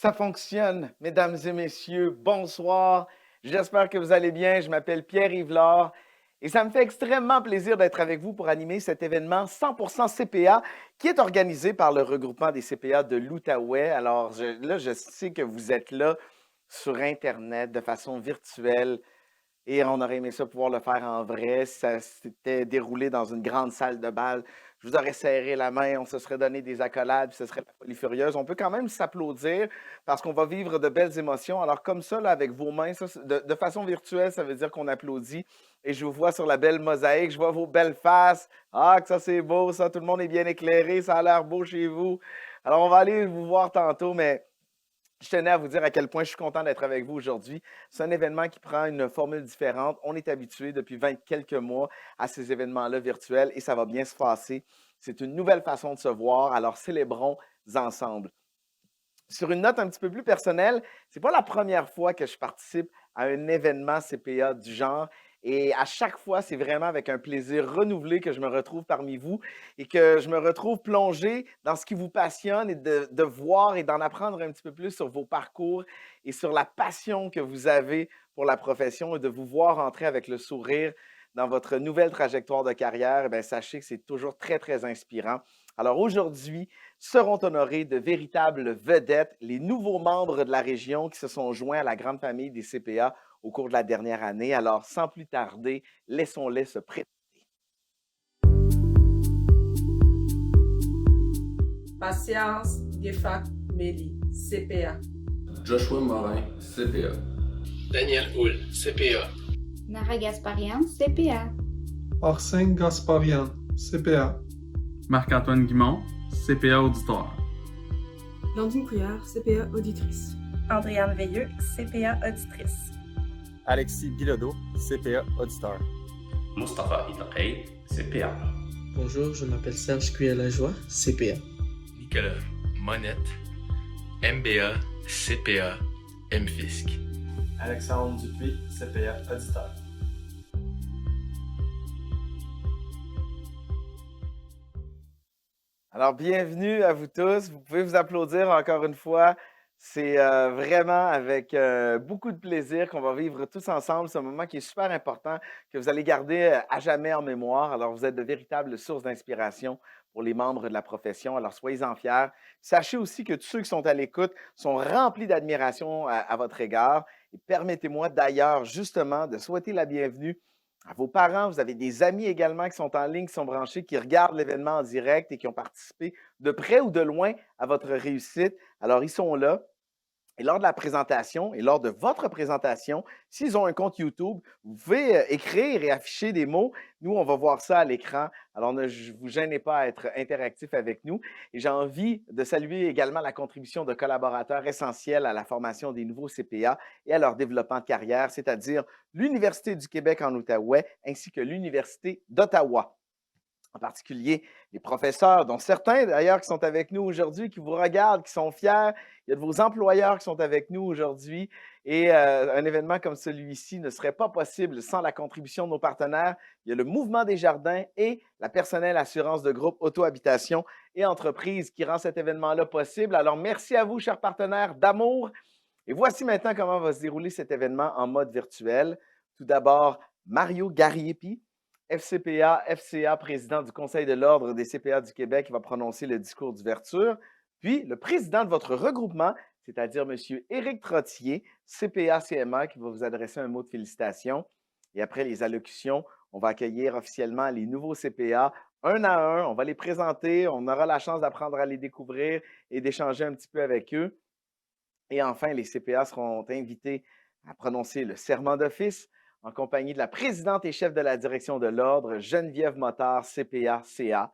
Ça fonctionne, mesdames et messieurs. Bonsoir. J'espère que vous allez bien. Je m'appelle Pierre Yvelard et ça me fait extrêmement plaisir d'être avec vous pour animer cet événement 100% CPA qui est organisé par le regroupement des CPA de l'Outaouais. Alors là, je sais que vous êtes là sur Internet de façon virtuelle et on aurait aimé ça pouvoir le faire en vrai. Si ça s'était déroulé dans une grande salle de bal, je vous aurais serré la main, on se serait donné des accolades, puis ce serait la folie furieuse. On peut quand même s'applaudir parce qu'on va vivre de belles émotions. Alors comme ça, là, avec vos mains, ça, de façon virtuelle, ça veut dire qu'on applaudit. Et je vous vois sur la belle mosaïque, je vois vos belles faces. Ah, que ça c'est beau, ça, tout le monde est bien éclairé, ça a l'air beau chez vous. Alors on va aller vous voir tantôt, mais je tenais à vous dire à quel point je suis content d'être avec vous aujourd'hui. C'est un événement qui prend une formule différente. On est habitué depuis 20 quelques mois à ces événements-là virtuels et ça va bien se passer. C'est une nouvelle façon de se voir, alors célébrons ensemble. Sur une note un petit peu plus personnelle, c'est pas la première fois que je participe à un événement CPA du genre. Et à chaque fois, c'est vraiment avec un plaisir renouvelé que je me retrouve parmi vous et que je me retrouve plongé dans ce qui vous passionne et de voir et d'en apprendre un petit peu plus sur vos parcours et sur la passion que vous avez pour la profession et de vous voir entrer avec le sourire dans votre nouvelle trajectoire de carrière. Eh bien, sachez que c'est toujours très, très inspirant. Alors aujourd'hui, seront honorés de véritables vedettes, les nouveaux membres de la région qui se sont joints à la grande famille des CPA au cours de la dernière année. Alors, sans plus tarder, laissons-les se présenter. Patience Gefak Meli, CPA. Joshua Morin, CPA. Daniel Houle, CPA. Nara Gasparian, CPA. Arsène Gasparian, CPA. Marc-Antoine Guimond, CPA auditeur. Landine Couillard, CPA auditrice. Andréane Veilleux, CPA auditrice. Alexis Bilodeau, CPA auditeur. Mustapha Itakei, CPA. Bonjour, je m'appelle Serge Cuyalajoie, CPA. Nicolas Monette, MBA, CPA, MFISC. Alexandre Dupuis, CPA auditeur. Alors, bienvenue à vous tous. Vous pouvez vous applaudir encore une fois. C'est vraiment avec beaucoup de plaisir qu'on va vivre tous ensemble ce moment qui est super important, que vous allez garder à jamais en mémoire. Alors, vous êtes de véritables sources d'inspiration pour les membres de la profession. Alors, soyez-en fiers. Sachez aussi que tous ceux qui sont à l'écoute sont remplis d'admiration à votre égard. Et permettez-moi d'ailleurs justement de souhaiter la bienvenue à vos parents. Vous avez des amis également qui sont en ligne, qui sont branchés, qui regardent l'événement en direct et qui ont participé de près ou de loin à votre réussite. Alors, ils sont là. Et lors de la présentation et lors de votre présentation, s'ils ont un compte YouTube, vous pouvez écrire et afficher des mots. Nous, on va voir ça à l'écran. Alors, ne vous gênez pas à être interactif avec nous. Et j'ai envie de saluer également la contribution de collaborateurs essentiels à la formation des nouveaux CPA et à leur développement de carrière, c'est-à-dire l'Université du Québec en Outaouais ainsi que l'Université d'Ottawa. En particulier les professeurs, dont certains d'ailleurs qui sont avec nous aujourd'hui, qui vous regardent, qui sont fiers. Il y a de vos employeurs qui sont avec nous aujourd'hui. Et un événement comme celui-ci ne serait pas possible sans la contribution de nos partenaires. Il y a le Mouvement des Jardins et la personnelle assurance de groupe Auto-Habitation et Entreprise qui rend cet événement-là possible. Alors, merci à vous, chers partenaires d'amour. Et voici maintenant comment va se dérouler cet événement en mode virtuel. Tout d'abord, Mario Gariepi, FCPA, FCA, président du Conseil de l'Ordre des CPA du Québec, qui va prononcer le discours d'ouverture. Puis, le président de votre regroupement, c'est-à-dire M. Éric Trottier, CPA-CMA, qui va vous adresser un mot de félicitations. Et après les allocutions, on va accueillir officiellement les nouveaux CPA un à un. On va les présenter. On aura la chance d'apprendre à les découvrir et d'échanger un petit peu avec eux. Et enfin, les CPA seront invités à prononcer le serment d'office en compagnie de la présidente et chef de la direction de l'Ordre, Geneviève Motard, CPA-CA.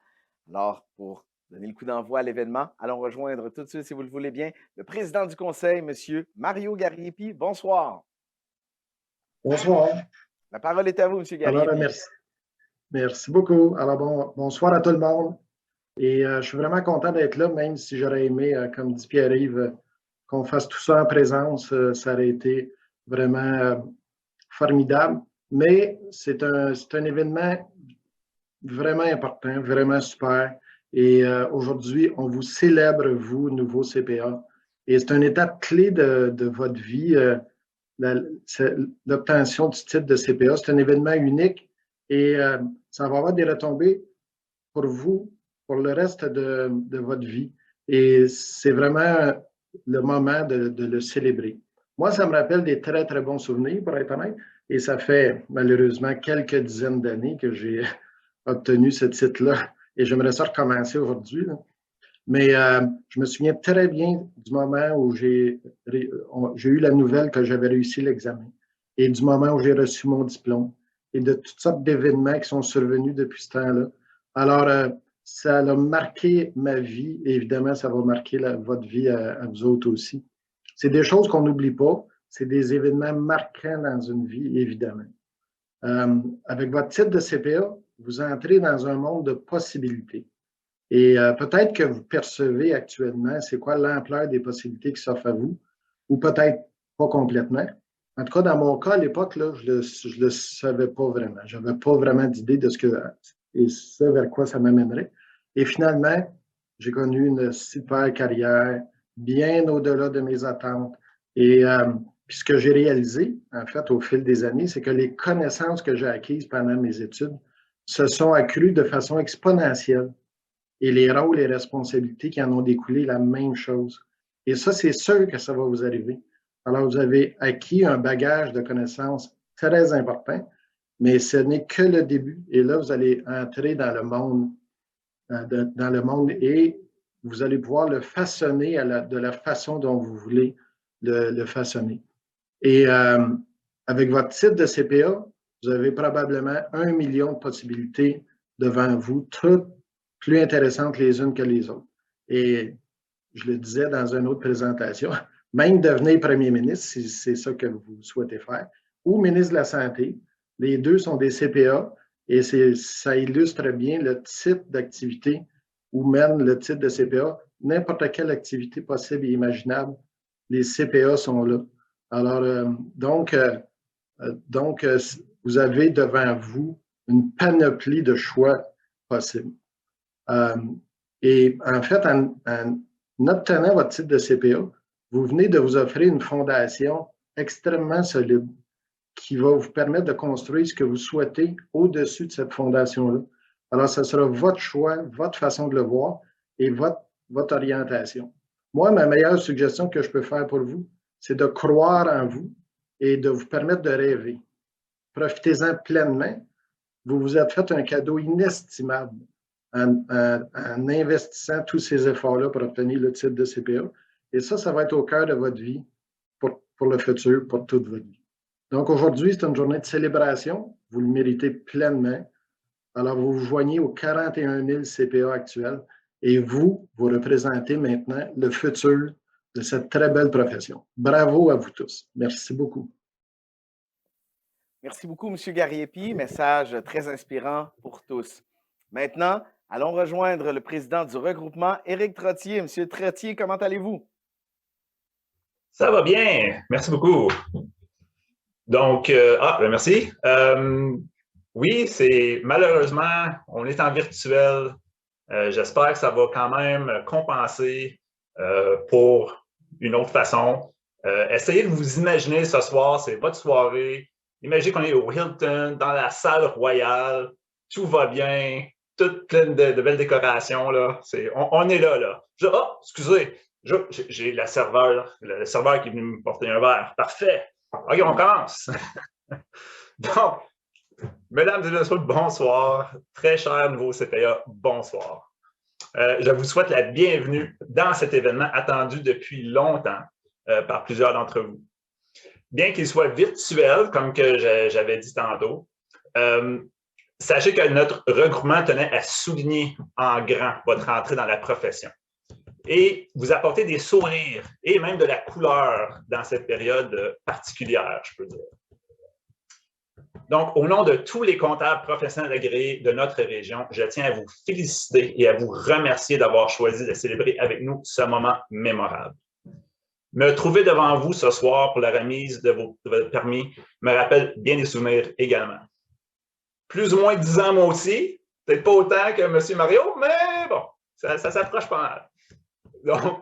Alors, pour donner le coup d'envoi à l'événement, allons rejoindre tout de suite, si vous le voulez bien, le président du Conseil, M. Mario Gariepi. Bonsoir. Bonsoir. La parole est à vous, M. Gariepi. Alors, merci beaucoup. Alors, bonsoir à tout le monde. Et je suis vraiment content d'être là, même si j'aurais aimé, comme dit Pierre-Yves, qu'on fasse tout ça en présence. Ça aurait été vraiment formidable. Mais c'est un événement vraiment important, vraiment super. Et aujourd'hui, on vous célèbre, vous, nouveaux CPA. Et c'est une étape clé de votre vie, l'obtention du titre de CPA. C'est un événement unique et ça va avoir des retombées pour vous, pour le reste de votre vie. Et c'est vraiment le moment de le célébrer. Moi, ça me rappelle des très, très bons souvenirs, pour être honnête. Et ça fait malheureusement quelques dizaines d'années que j'ai obtenu ce titre-là. Et j'aimerais ça recommencer aujourd'hui. Mais je me souviens très bien du moment où j'ai eu la nouvelle que j'avais réussi l'examen et du moment où j'ai reçu mon diplôme et de toutes sortes d'événements qui sont survenus depuis ce temps-là. Alors, ça a marqué ma vie et évidemment, ça va marquer votre vie à vous autres aussi. C'est des choses qu'on n'oublie pas. C'est des événements marquants dans une vie, évidemment. Avec votre titre de CPA, vous entrez dans un monde de possibilités. Et peut-être que vous percevez actuellement c'est quoi l'ampleur des possibilités qui s'offrent à vous, ou peut-être pas complètement. En tout cas, dans mon cas, à l'époque, là, je le savais pas vraiment. Je n'avais pas vraiment d'idée de ce vers quoi ça m'amènerait. Et finalement, j'ai connu une super carrière, bien au-delà de mes attentes. Et puis ce que j'ai réalisé, en fait, au fil des années, c'est que les connaissances que j'ai acquises pendant mes études se sont accrues de façon exponentielle. Et les rôles et responsabilités qui en ont découlé, la même chose. Et ça, c'est sûr que ça va vous arriver. Alors, vous avez acquis un bagage de connaissances très important, mais ce n'est que le début. Et là, vous allez entrer dans le monde et vous allez pouvoir le façonner de la façon dont vous voulez le façonner. Et avec votre titre de CPA, vous avez probablement 1 million de possibilités devant vous, toutes plus intéressantes les unes que les autres. Et je le disais dans une autre présentation, même devenir premier ministre, si c'est ça que vous souhaitez faire, ou ministre de la Santé, les deux sont des CPA et ça illustre bien le type d'activité où mène le titre de CPA. N'importe quelle activité possible et imaginable, les CPA sont là. Alors, donc, vous avez devant vous une panoplie de choix possibles. Et en fait, en obtenant votre titre de CPA, vous venez de vous offrir une fondation extrêmement solide qui va vous permettre de construire ce que vous souhaitez au-dessus de cette fondation-là. Alors, ce sera votre choix, votre façon de le voir et votre orientation. Moi, ma meilleure suggestion que je peux faire pour vous, c'est de croire en vous et de vous permettre de rêver. Profitez-en pleinement. Vous vous êtes fait un cadeau inestimable en investissant tous ces efforts-là pour obtenir le titre de CPA. Et ça va être au cœur de votre vie pour le futur, pour toute votre vie. Donc aujourd'hui, c'est une journée de célébration. Vous le méritez pleinement. Alors, vous vous joignez aux 41 000 CPA actuels et vous représentez maintenant le futur de cette très belle profession. Bravo à vous tous. Merci beaucoup. Merci beaucoup, M. Gariepi. Message très inspirant pour tous. Maintenant, allons rejoindre le président du regroupement, Éric Trottier. M. Trottier, comment allez-vous? Ça va bien. Merci beaucoup. Donc, merci. Oui, malheureusement, on est en virtuel. J'espère que ça va quand même compenser pour une autre façon. Essayez de vous imaginer ce soir, c'est votre soirée. Imaginez qu'on est au Hilton, dans la salle royale. Tout va bien, toute pleine de belles décorations. Là. On est là. Excusez, j'ai le serveur qui est venu me porter un verre. Parfait. OK, on commence. Donc, mesdames et messieurs, bonsoir. Très chers nouveaux CPA, bonsoir. Je vous souhaite la bienvenue dans cet événement attendu depuis longtemps par plusieurs d'entre vous. Bien qu'il soit virtuel, comme que j'avais dit tantôt, sachez que notre regroupement tenait à souligner en grand votre entrée dans la profession et vous apporter des sourires et même de la couleur dans cette période particulière, je peux dire. Donc, au nom de tous les comptables professionnels agréés de notre région, je tiens à vous féliciter et à vous remercier d'avoir choisi de célébrer avec nous ce moment mémorable. Me trouver devant vous ce soir pour la remise de votre permis me rappelle bien des souvenirs également. Plus ou moins 10 ans, moi aussi. Peut-être pas autant que M. Mario, mais bon, ça s'approche pas mal. Donc,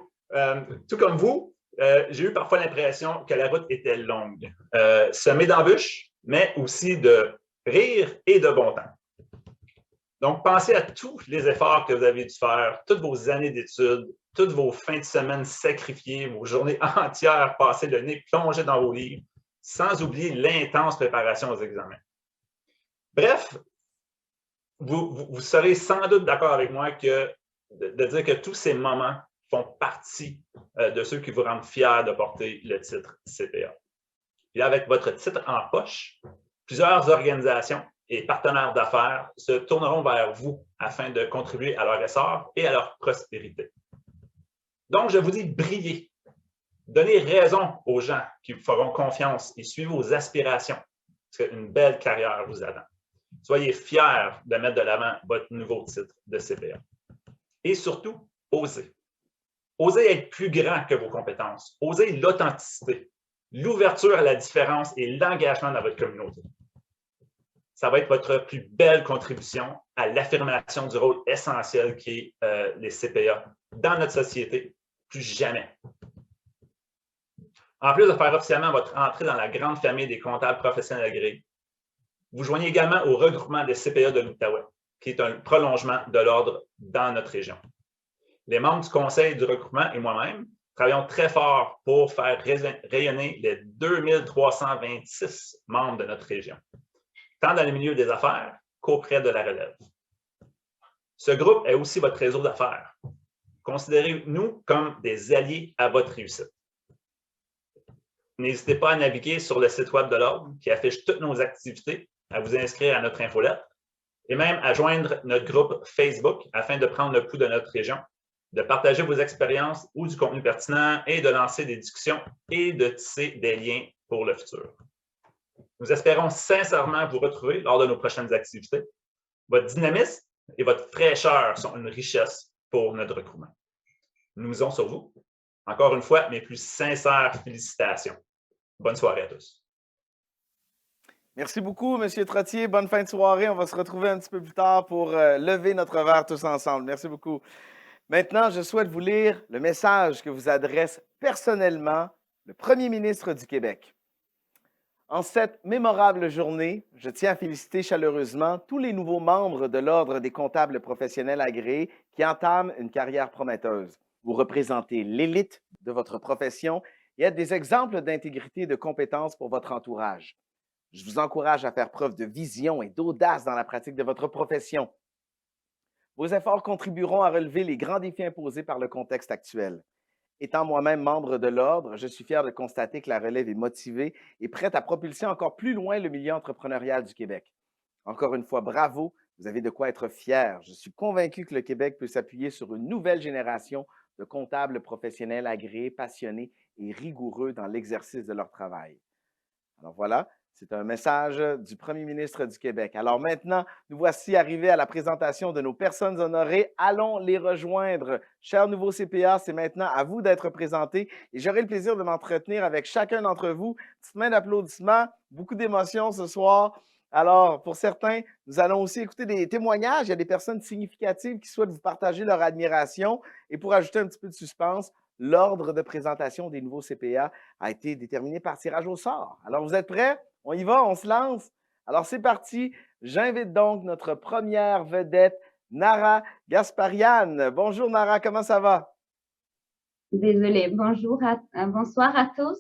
tout comme vous, j'ai eu parfois l'impression que la route était longue, semée d'embûches, mais aussi de rire et de bon temps. Donc, pensez à tous les efforts que vous avez dû faire, toutes vos années d'études, toutes vos fins de semaine sacrifiées, vos journées entières passées le nez plongé dans vos livres, sans oublier l'intense préparation aux examens. Bref, vous serez sans doute d'accord avec moi de dire que tous ces moments font partie de ceux qui vous rendent fiers de porter le titre CPA. Et avec votre titre en poche, plusieurs organisations et partenaires d'affaires se tourneront vers vous afin de contribuer à leur essor et à leur prospérité. Donc, je vous dis, brillez. Donnez raison aux gens qui vous feront confiance et suivez vos aspirations, parce qu'une belle carrière vous attend. Soyez fiers de mettre de l'avant votre nouveau titre de CPA. Et surtout, osez. Osez être plus grand que vos compétences. Osez l'authenticité, l'ouverture à la différence et l'engagement dans votre communauté. Ça va être votre plus belle contribution à l'affirmation du rôle essentiel qui est les CPA dans notre société, plus jamais. En plus de faire officiellement votre entrée dans la grande famille des comptables professionnels agréés, vous joignez également au regroupement des CPA de l'Outaouais, qui est un prolongement de l'ordre dans notre région. Les membres du conseil du regroupement et moi-même travaillons très fort pour faire rayonner les 2326 membres de notre région, tant dans le milieu des affaires qu'auprès de la relève. Ce groupe est aussi votre réseau d'affaires. Considérez-nous comme des alliés à votre réussite. N'hésitez pas à naviguer sur le site web de l'Ordre qui affiche toutes nos activités, à vous inscrire à notre infolettre et même à joindre notre groupe Facebook afin de prendre le pouls de notre région, de partager vos expériences ou du contenu pertinent et de lancer des discussions et de tisser des liens pour le futur. Nous espérons sincèrement vous retrouver lors de nos prochaines activités. Votre dynamisme et votre fraîcheur sont une richesse pour notre regroupement. Nous misons sur vous. Encore une fois, mes plus sincères félicitations. Bonne soirée à tous. Merci beaucoup, M. Trottier. Bonne fin de soirée. On va se retrouver un petit peu plus tard pour lever notre verre tous ensemble. Merci beaucoup. Maintenant, je souhaite vous lire le message que vous adresse personnellement le Premier ministre du Québec. En cette mémorable journée, je tiens à féliciter chaleureusement tous les nouveaux membres de l'Ordre des comptables professionnels agréés qui entament une carrière prometteuse. Vous représentez l'élite de votre profession et êtes des exemples d'intégrité et de compétence pour votre entourage. Je vous encourage à faire preuve de vision et d'audace dans la pratique de votre profession. Vos efforts contribueront à relever les grands défis imposés par le contexte actuel. Étant moi-même membre de l'Ordre, je suis fier de constater que la relève est motivée et prête à propulser encore plus loin le milieu entrepreneurial du Québec. Encore une fois, bravo, vous avez de quoi être fier. Je suis convaincu que le Québec peut s'appuyer sur une nouvelle génération de comptables professionnels agréés, passionnés et rigoureux dans l'exercice de leur travail. Alors voilà, c'est un message du Premier ministre du Québec. Alors maintenant, nous voici arrivés à la présentation de nos personnes honorées. Allons les rejoindre. Chers nouveaux CPA, c'est maintenant à vous d'être présentés et j'aurai le plaisir de m'entretenir avec chacun d'entre vous. Petite main d'applaudissements, beaucoup d'émotions ce soir. Alors, pour certains, nous allons aussi écouter des témoignages. Il y a des personnes significatives qui souhaitent vous partager leur admiration. Et pour ajouter un petit peu de suspense, l'ordre de présentation des nouveaux CPA a été déterminé par tirage au sort. Alors, vous êtes prêts? On y va, on se lance? Alors, c'est parti. J'invite donc notre première vedette, Nara Gasparian. Bonjour, Nara, comment ça va? Désolée, bonsoir à tous.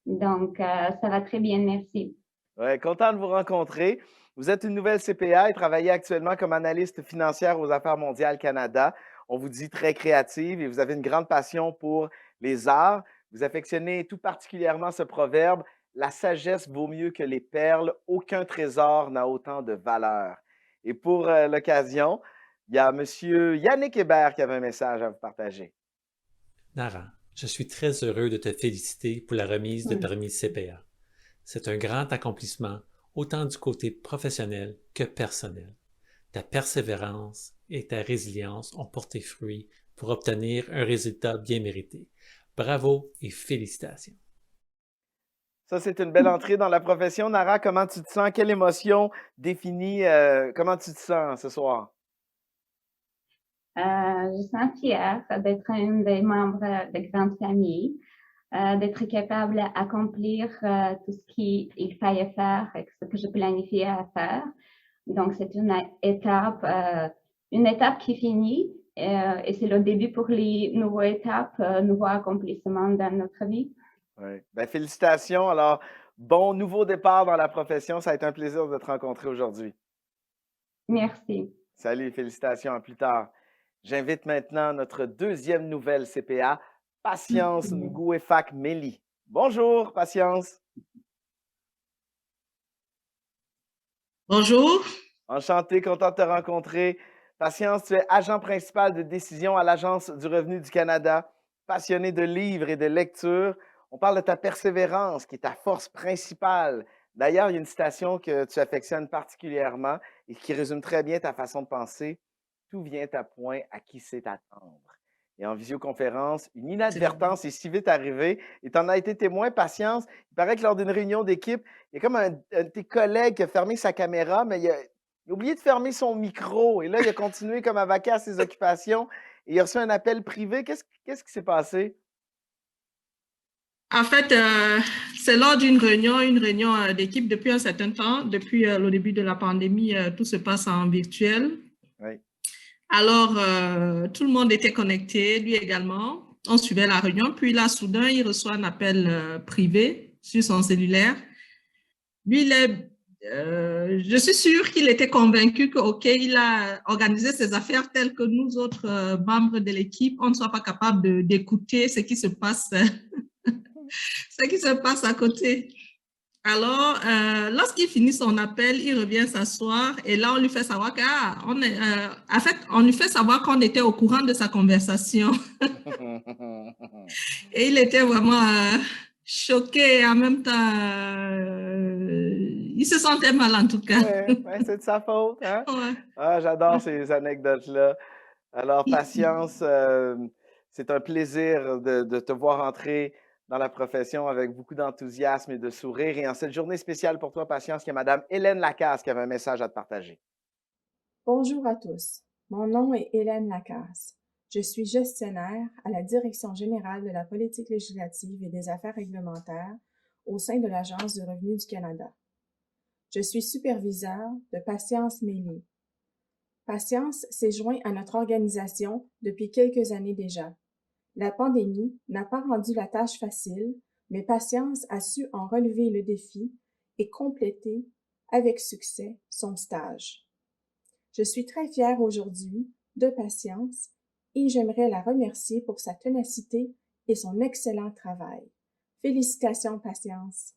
Donc, ça va très bien, merci. Oui, content de vous rencontrer. Vous êtes une nouvelle CPA et travaillez actuellement comme analyste financière aux Affaires mondiales Canada. On vous dit très créative et vous avez une grande passion pour les arts. Vous affectionnez tout particulièrement ce proverbe « La sagesse vaut mieux que les perles, aucun trésor n'a autant de valeur ». Et pour l'occasion, il y a M. Yannick Hébert qui avait un message à vous partager. Nara, je suis très heureux de te féliciter pour la remise de permis CPA. C'est un grand accomplissement, autant du côté professionnel que personnel. Ta persévérance et ta résilience ont porté fruit pour obtenir un résultat bien mérité. Bravo et félicitations. Ça, c'est une belle entrée dans la profession. Nara, comment tu te sens? Quelle émotion définit comment tu te sens ce soir? Je sens fière d'être un des membres de grande famille. d'être capable d'accomplir tout ce qu'il fallait faire et ce que je planifiais à faire. Donc, c'est une étape qui finit et c'est le début pour les nouvelles étapes, nouveaux accomplissements dans notre vie. Oui. Ben, félicitations. Alors, bon nouveau départ dans la profession. Ça a été un plaisir de te rencontrer aujourd'hui. Merci. Salut, félicitations. À plus tard. J'invite maintenant notre deuxième nouvelle CPA, Patience Ngouefak Meli. Bonjour, Patience. Bonjour. Enchanté, content de te rencontrer. Patience, tu es agent principal de décision à l'Agence du revenu du Canada, passionné de livres et de lecture. On parle de ta persévérance, qui est ta force principale. D'ailleurs, il y a une citation que tu affectionnes particulièrement et qui résume très bien ta façon de penser. Tout vient à point à qui sait attendre. Et en visioconférence, une inadvertance est si vite arrivée et tu en as été témoin, Patience. Il paraît que lors d'une réunion d'équipe, il y a comme un de tes collègues qui a fermé sa caméra, mais il a oublié de fermer son micro. Et là, il a continué comme à vaquer à ses occupations et il a reçu un appel privé. Qu'est-ce qui s'est passé? En fait, c'est lors d'une réunion d'équipe depuis un certain temps. Depuis le début de la pandémie, tout se passe en virtuel. Oui. Alors, tout le monde était connecté, lui également. On suivait la réunion. Puis là, soudain, il reçoit un appel privé sur son cellulaire. Lui, je suis sûre qu'il était convaincu il a organisé ses affaires telles que nous autres membres de l'équipe, on ne soit pas capable d'écouter ce qui se passe, ce qui se passe à côté. Alors, lorsqu'il finit son appel, il revient s'asseoir et là, on lui fait savoir on lui fait savoir qu'on était au courant de sa conversation. Et il était vraiment choqué et en même temps, il se sentait mal en tout cas. Ouais, c'est de sa faute. Hein? Ouais. Ah, j'adore ces anecdotes-là. Alors, Patience, c'est un plaisir de te voir entrer dans la profession avec beaucoup d'enthousiasme et de sourire. Et en cette journée spéciale pour toi, Patience, il y a Mme Hélène Lacasse qui avait un message à te partager. Bonjour à tous. Mon nom est Hélène Lacasse. Je suis gestionnaire à la Direction générale de la politique législative et des affaires réglementaires au sein de l'Agence du revenu du Canada. Je suis superviseur de Patience Meli. Patience s'est joint à notre organisation depuis quelques années déjà. La pandémie n'a pas rendu la tâche facile, mais Patience a su en relever le défi et compléter avec succès son stage. Je suis très fière aujourd'hui de Patience et j'aimerais la remercier pour sa ténacité et son excellent travail. Félicitations, Patience.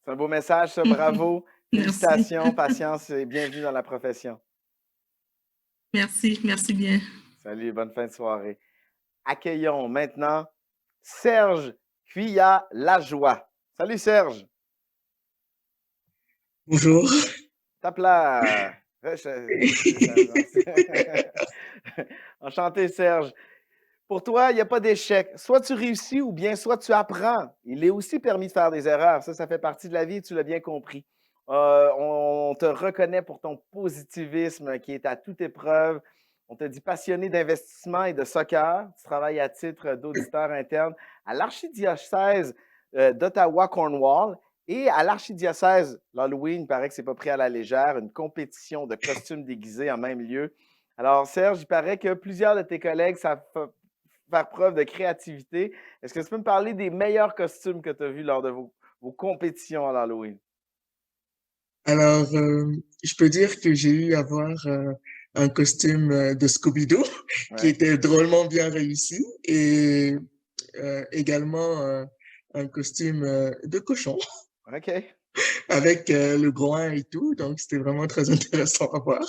C'est un beau message, ça. Bravo. Félicitations, Patience et bienvenue dans la profession. Merci, merci bien. Salut, bonne fin de soirée. Accueillons maintenant Serge Cuillat-Lajoie. Salut, Serge. Bonjour. Tape là. Enchanté, Serge. Pour toi, il n'y a pas d'échec. Soit tu réussis ou bien soit tu apprends. Il est aussi permis de faire des erreurs. Ça fait partie de la vie, tu l'as bien compris. On te reconnaît pour ton positivisme qui est à toute épreuve. On te dit passionné d'investissement et de soccer. Tu travailles à titre d'auditeur interne à l'archidiocèse d'Ottawa-Cornwall et à l'archidiocèse. L'Halloween, il paraît que ce n'est pas pris à la légère, une compétition de costumes déguisés en même lieu. Alors, Serge, il paraît que plusieurs de tes collègues savent faire preuve de créativité. Est-ce que tu peux me parler des meilleurs costumes que tu as vus lors de vos compétitions à l'Halloween? Alors, je peux dire que j'ai eu à voir un costume de Scooby-Doo qui était drôlement bien réussi et également un costume de cochon. OK. Avec le groin et tout, donc c'était vraiment très intéressant à voir.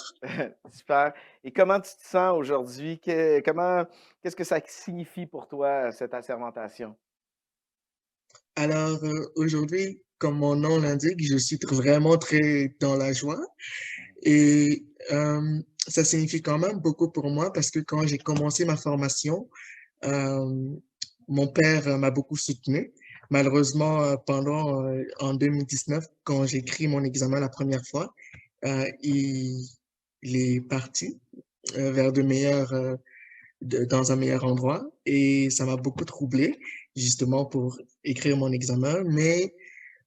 Super. Et comment tu te sens aujourd'hui? Qu'est-ce que ça signifie pour toi, cette assermentation? Alors, aujourd'hui, comme mon nom l'indique, je suis vraiment très dans la joie et ça signifie quand même beaucoup pour moi parce que quand j'ai commencé ma formation, mon père m'a beaucoup soutenu. Malheureusement, en 2019, quand j'ai écrit mon examen la première fois, il est parti vers de meilleures dans un meilleur endroit et ça m'a beaucoup troublé, justement pour écrire mon examen. Mais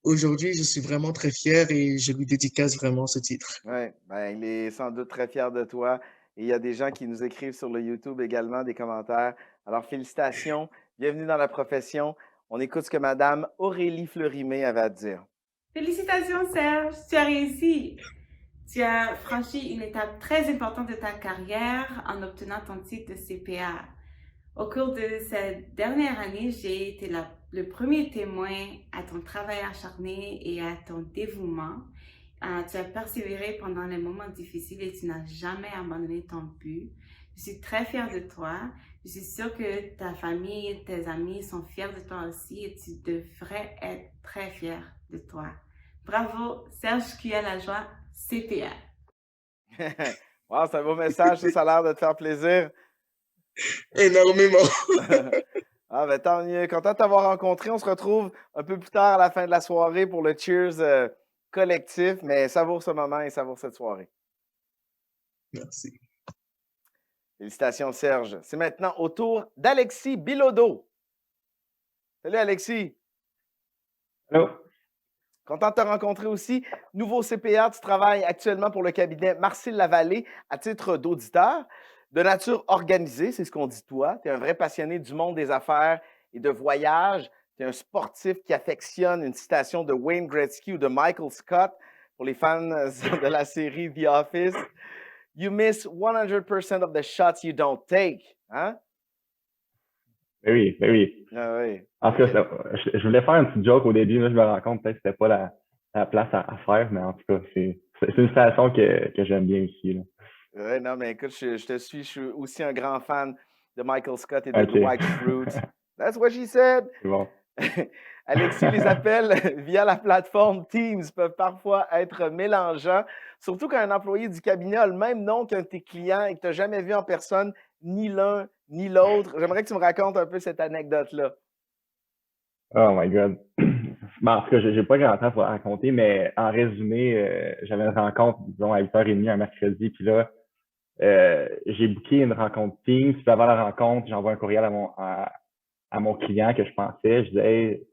aujourd'hui, je suis vraiment très fier et je lui dédicace vraiment ce titre. Oui, ben, il est sans doute très fier de toi. Et il y a des gens qui nous écrivent sur le YouTube également des commentaires. Alors, félicitations, bienvenue dans la profession. On écoute ce que Madame Aurélie Fleurimé avait à dire. Félicitations, Serge, tu as réussi. Tu as franchi une étape très importante de ta carrière en obtenant ton titre de CPA. Au cours de cette dernière année, j'ai été le premier témoin à ton travail acharné et à ton dévouement. Tu as persévéré pendant les moments difficiles et tu n'as jamais abandonné ton but. Je suis très fière de toi. Je suis sûre que ta famille et tes amis sont fiers de toi aussi et tu devrais être très fier de toi. Bravo, Serge Cuya-Lajoie, CPA. Wow, c'est un beau message, ça a l'air de te faire plaisir. Énormément. Ah, ben tant mieux. Content de t'avoir rencontré. On se retrouve un peu plus tard à la fin de la soirée pour le Cheers collectif, mais savoure ce moment et savoure cette soirée. Merci. Félicitations, Serge. C'est maintenant au tour d'Alexis Bilodeau. Salut, Alexis. Allô. Content de te rencontrer aussi. Nouveau CPA, tu travailles actuellement pour le cabinet Marcille Lavallée à titre d'auditeur. De nature organisée, c'est ce qu'on dit de toi. Tu es un vrai passionné du monde des affaires et de voyage. Tu es un sportif qui affectionne une citation de Wayne Gretzky ou de Michael Scott pour les fans de la série The Office. You miss 100% of the shots you don't take. Hein? Ben oui, ben oui. Ah oui. En tout cas, je voulais faire une petite joke au début, mais je me rends compte peut-être que c'était pas la place à faire, mais en tout cas, c'est une citation que j'aime bien aussi. Là. Ouais, non, mais écoute, je te suis. Je suis aussi un grand fan de Michael Scott et de Dwight Schrute. That's what she said. C'est bon. Alexis, les appels via la plateforme Teams peuvent parfois être mélangeants, surtout quand un employé du cabinet a le même nom qu'un de tes clients et que tu n'as jamais vu en personne ni l'un ni l'autre. J'aimerais que tu me racontes un peu cette anecdote-là. Oh my God. Ben, en tout cas, j'ai pas grand temps pour raconter, mais en résumé, j'avais une rencontre, disons, à 8h30 un mercredi, puis là, j'ai booké une rencontre Teams, puis avant la rencontre, j'envoie un courriel à mon client que je pensais. Je disais, hey,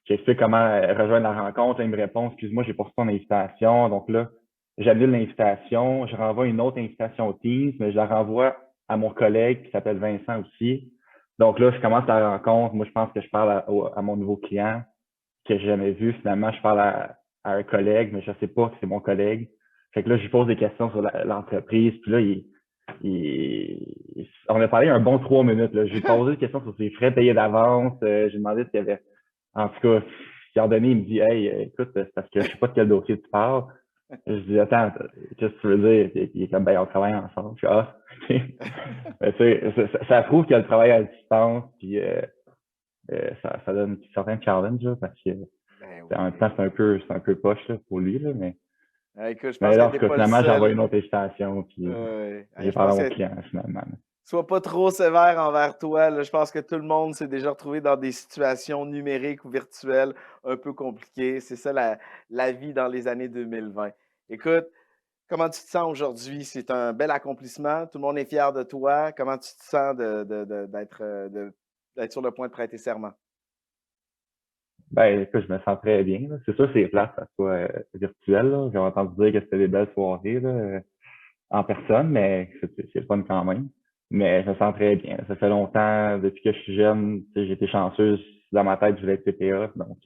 j'explique comment rejoindre la rencontre. Là, il me répond, excuse-moi, j'ai pas reçu ton invitation. Donc là, j'annule l'invitation. Je renvoie une autre invitation au Teams, mais je la renvoie à mon collègue qui s'appelle Vincent aussi. Donc là, je commence la rencontre. Moi, je pense que je parle à mon nouveau client que j'ai jamais vu. Finalement, je parle à un collègue, mais je sais pas que c'est mon collègue. Fait que là, je lui pose des questions sur l'entreprise. Puis là, on a parlé un bon 3 minutes. J'ai posé des questions sur ses frais payés d'avance. J'ai demandé s'il y avait... En tout cas, il a donné, il me dit, hey, écoute, c'est parce que je sais pas de quel dossier tu parles. Je dis, attends, qu'est-ce que tu veux dire? Il est comme, ben, on travaille ensemble. Je suis, ah, ça prouve qu'il y a le travail à distance, puis ça donne certains challenges, là, parce que en même temps, c'est un peu poche là, pour lui, là, mais. Écoute, je pense que finalement, j'envoie une autre invitation, puis j'ai parlé à mon client, finalement. Sois pas trop sévère envers toi. Là. Je pense que tout le monde s'est déjà retrouvé dans des situations numériques ou virtuelles un peu compliquées. C'est ça la vie dans les années 2020. Écoute, comment tu te sens aujourd'hui? C'est un bel accomplissement. Tout le monde est fier de toi. Comment tu te sens d'être sur le point de prêter serment? Ben, écoute, je me sens très bien. Là. C'est sûr que c'est plate, ça soit virtuel. Là. J'ai entendu dire que c'était des belles soirées là, en personne, mais c'est le fun quand même. Mais je me sens très bien. Ça fait longtemps, depuis que je suis jeune, j'ai été chanceuse. Dans ma tête, je voulais être CPA. Donc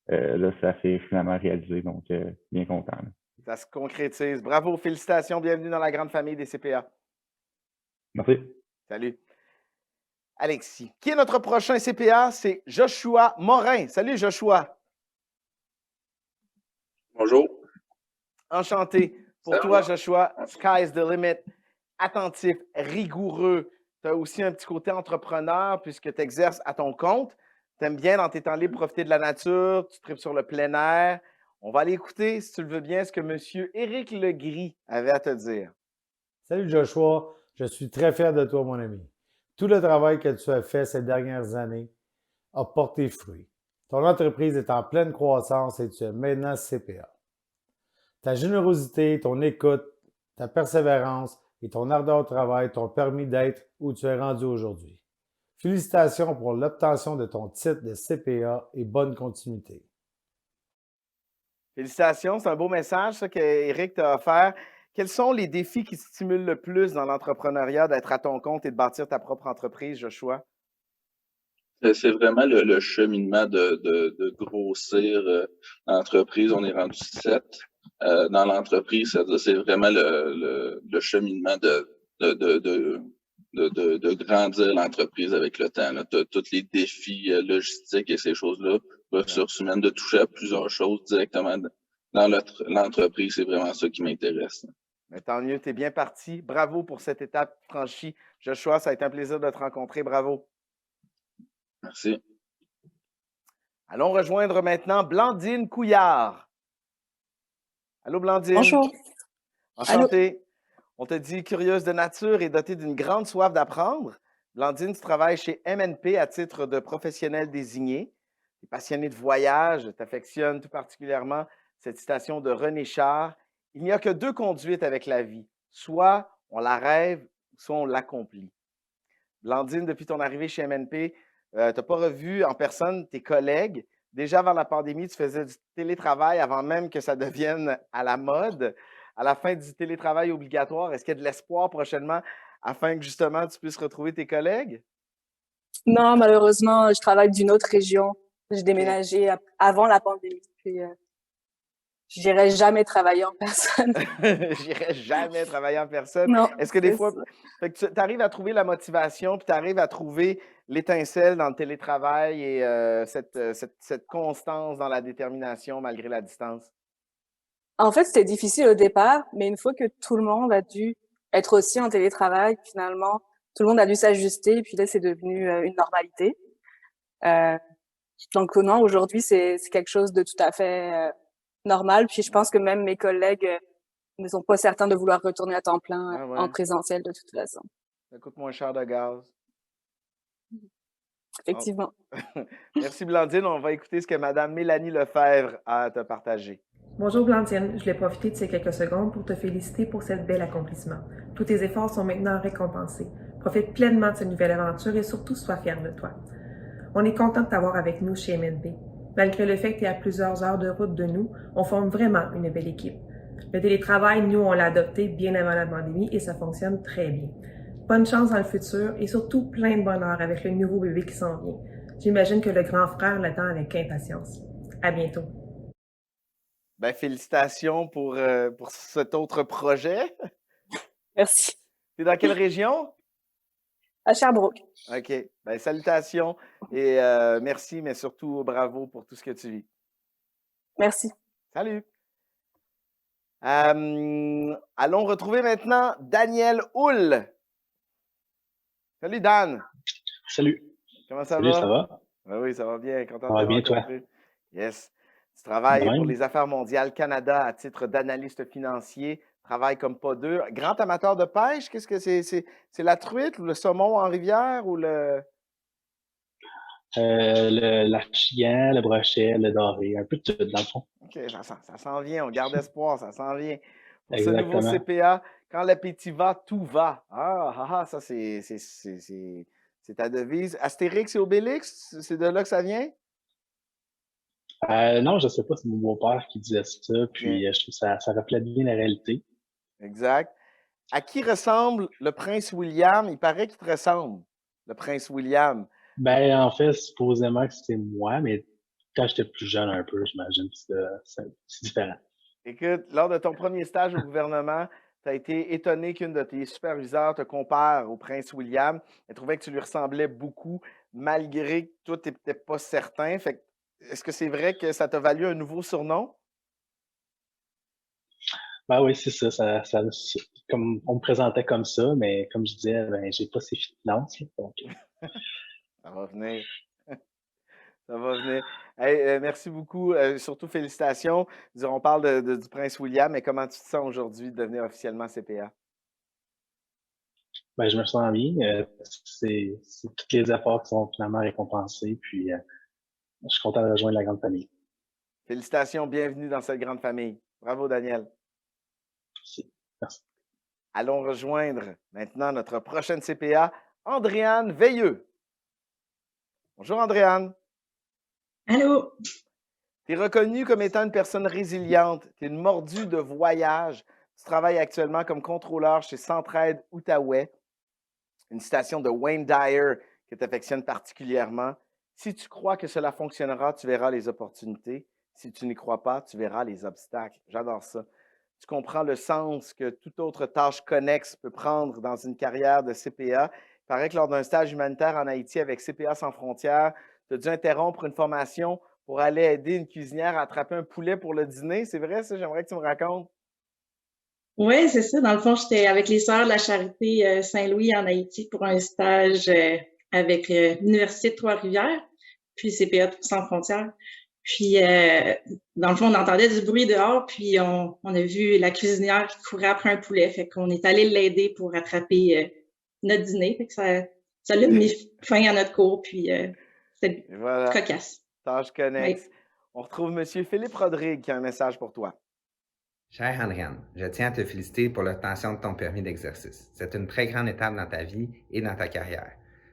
là, ça s'est finalement réalisé. Donc, bien content. Là. Ça se concrétise. Bravo, félicitations. Bienvenue dans la grande famille des CPA. Merci. Salut. Alexis. Qui est notre prochain CPA? C'est Joshua Morin. Salut, Joshua. Bonjour. Enchanté. Pour toi, Joshua, sky's the limit. Attentif, rigoureux. Tu as aussi un petit côté entrepreneur puisque tu exerces à ton compte. Tu aimes bien dans tes temps libres profiter de la nature, tu tripes sur le plein air. On va aller écouter, si tu le veux bien, ce que M. Éric Legris avait à te dire. Salut Joshua, je suis très fier de toi, mon ami. Tout le travail que tu as fait ces dernières années a porté fruit. Ton entreprise est en pleine croissance et tu es maintenant CPA. Ta générosité, ton écoute, ta persévérance et ton ardeur au travail t'ont permis d'être où tu es rendu aujourd'hui. Félicitations pour l'obtention de ton titre de CPA et bonne continuité. Félicitations, c'est un beau message ça, qu'Éric t'a offert. Quels sont les défis qui te stimulent le plus dans l'entrepreneuriat, d'être à ton compte et de bâtir ta propre entreprise, Joshua? C'est vraiment le cheminement de grossir l'entreprise. On est rendu 7 dans l'entreprise. C'est vraiment le cheminement de grandir l'entreprise avec le temps. Tous les défis logistiques et ces choses-là, ressources humaines, de toucher à plusieurs choses directement dans l'entreprise, c'est vraiment ça qui m'intéresse. Mais tant mieux, tu es bien parti. Bravo pour cette étape franchie. Joshua, ça a été un plaisir de te rencontrer. Bravo. Merci. Allons rejoindre maintenant Blandine Couillard. Allô, Blandine. Bonjour. Enchantée. Allô. On te dit curieuse de nature et dotée d'une grande soif d'apprendre. Blandine, tu travailles chez MNP à titre de professionnel désigné. Tu es passionnée de voyage, tu affectionnes tout particulièrement cette citation de René Char. Il n'y a que 2 conduites avec la vie. Soit on la rêve, soit on l'accomplit. Blandine, depuis ton arrivée chez MNP, tu n'as pas revu en personne tes collègues. Déjà avant la pandémie, tu faisais du télétravail avant même que ça devienne à la mode. À la fin du télétravail obligatoire, est-ce qu'il y a de l'espoir prochainement afin que justement tu puisses retrouver tes collègues? Non, malheureusement, je travaille d'une autre région. J'ai déménagé avant la pandémie. Puis, je n'irai jamais travailler en personne. J'irai jamais travailler en personne. Non, Est-ce que des c'est fois, ça. tu arrives à trouver la motivation, puis tu arrives à trouver l'étincelle dans le télétravail et cette constance dans la détermination malgré la distance? En fait, c'était difficile au départ, mais une fois que tout le monde a dû être aussi en télétravail, finalement, tout le monde a dû s'ajuster, puis là, c'est devenu une normalité. Donc non, aujourd'hui, c'est quelque chose de tout à fait normal. Puis je pense que même mes collègues ne sont pas certains de vouloir retourner à temps plein en présentiel de toute façon. Ça coûte moins cher de gaz. Effectivement. Merci Blandine. On va écouter ce que Mme Mélanie Lefebvre a à te partager. Bonjour Blandine, je voulais profiter de ces quelques secondes pour te féliciter pour cet bel accomplissement. Tous tes efforts sont maintenant récompensés. Profite pleinement de cette nouvelle aventure et surtout sois fier de toi. On est content de t'avoir avec nous chez MNP. Malgré le fait que tu es à plusieurs heures de route de nous, on forme vraiment une belle équipe. Le télétravail, nous, on l'a adopté bien avant la pandémie et ça fonctionne très bien. Bonne chance dans le futur et surtout plein de bonheur avec le nouveau bébé qui s'en vient. J'imagine que le grand frère l'attend avec impatience. À bientôt. Ben, félicitations pour cet autre projet. Merci. Tu es dans quelle région? À Sherbrooke. OK. Ben, salutations et merci, mais surtout bravo pour tout ce que tu vis. Merci. Salut. Allons retrouver maintenant Daniel Houle. Salut Dan. Salut. Comment ça Salut, va? ça va? Oui, ça va bien. Content Ça de va te bien, toi? rencontrer. Yes. Tu travailles Ouais. pour les Affaires mondiales Canada à titre d'analyste financier. Travaille comme pas deux. Grand amateur de pêche, qu'est-ce que c'est? C'est la truite ou le saumon en rivière ou le... L'archigan, le brochet, le doré, un peu de tout, dans le fond. OK, ça s'en vient. On garde espoir, ça s'en vient. Pour ce nouveau Exactement. CPA, quand l'appétit va, tout va. Ça, c'est ta devise. Astérix et Obélix, c'est de là que ça vient? Non, je sais pas, c'est mon beau-père qui disait ça, puis je trouve que ça reflète bien la réalité. Exact. À qui ressemble le prince William? Il paraît qu'il te ressemble, le prince William. Ben, en fait, supposément que c'était moi, mais quand j'étais plus jeune un peu, j'imagine que c'est différent. Écoute, lors de ton premier stage au gouvernement, tu as été étonné qu'une de tes superviseurs te compare au prince William. Elle trouvait que tu lui ressemblais beaucoup, malgré que toi, tu n'étais pas certain. Fait que, est-ce que c'est vrai que ça t'a valu un nouveau surnom? Ben oui, c'est ça, comme on me présentait comme ça, mais comme je disais, ben, j'ai pas ces finances, là, donc... Ça va venir. Ça va venir. Hey, merci beaucoup. Surtout, félicitations. On parle du prince William, mais comment tu te sens aujourd'hui de devenir officiellement CPA? Ben, je me sens bien. C'est tous les efforts qui sont finalement récompensés. Puis, je suis content de rejoindre la grande famille. Félicitations. Bienvenue dans cette grande famille. Bravo, Daniel. Merci. Merci. Allons rejoindre maintenant notre prochaine CPA, Andréane Veilleux. Bonjour Andréane. Allô? Tu es reconnue comme étant une personne résiliente. Tu es une mordue de voyage. Tu travailles actuellement comme contrôleur chez Centraide Outaouais, une citation de Wayne Dyer que tu affectionnes particulièrement. Si tu crois que cela fonctionnera, tu verras les opportunités. Si tu n'y crois pas, tu verras les obstacles. J'adore ça. Tu comprends le sens que toute autre tâche connexe peut prendre dans une carrière de CPA. Il paraît que lors d'un stage humanitaire en Haïti avec CPA Sans Frontières, tu as dû interrompre une formation pour aller aider une cuisinière à attraper un poulet pour le dîner. C'est vrai, ça? J'aimerais que tu me racontes. Oui, c'est ça. Dans le fond, j'étais avec les Sœurs de la Charité Saint-Louis en Haïti pour un stage avec l'Université de Trois-Rivières, puis CPA Sans Frontières. Puis, dans le fond, on entendait du bruit dehors, puis on a vu la cuisinière qui courait après un poulet. Fait qu'on est allé l'aider pour attraper notre dîner. Fait que ça l'a mis fin à notre cours, puis c'était cocasse. Tâche connexe. Oui. On retrouve M. Philippe Rodrigue qui a un message pour toi. Chère Andréane, je tiens à te féliciter pour l'obtention de ton permis d'exercice. C'est une très grande étape dans ta vie et dans ta carrière.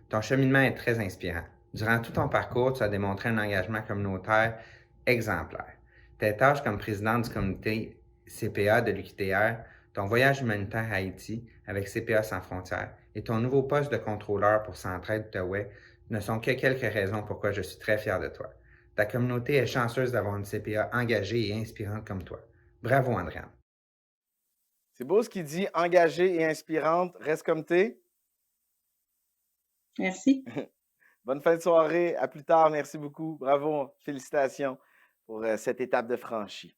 Ton cheminement est très inspirant. Durant tout ton parcours, tu as démontré un engagement communautaire exemplaire. Tes tâches comme présidente du comité CPA de l'UQTR, ton voyage humanitaire à Haïti avec CPA Sans Frontières et ton nouveau poste de contrôleur pour Centraide Outaouais ne sont que quelques raisons pourquoi je suis très fier de toi. Ta communauté est chanceuse d'avoir une CPA engagée et inspirante comme toi. Bravo, Andréane. C'est beau ce qu'il dit, engagée et inspirante. Reste comme t'es. Merci. Bonne fin de soirée. À plus tard. Merci beaucoup. Bravo. Félicitations pour cette étape de franchie.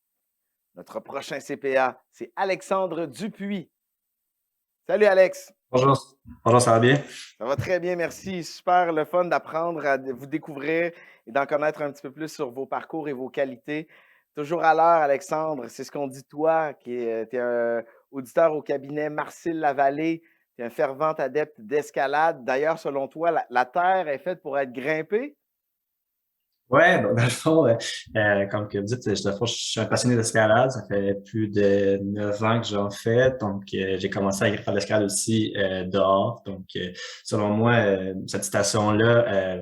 Notre prochain CPA, c'est Alexandre Dupuis. Salut, Alex. Bonjour. Bonjour, ça va bien? Ça va très bien, merci. Super le fun d'apprendre à vous découvrir et d'en connaître un petit peu plus sur vos parcours et vos qualités. Toujours à l'heure, Alexandre, c'est ce qu'on dit de toi, qui es un auditeur au cabinet Marcille Lavallée, tu es un fervent adepte d'escalade. D'ailleurs, selon toi, la Terre est faite pour être grimpée? Oui, dans le fond, comme que vous dites, je suis un passionné d'escalade. Ça fait plus de 9 ans que j'en fais. Donc, j'ai commencé à faire l'escalade aussi dehors. Donc, selon moi, cette citation-là,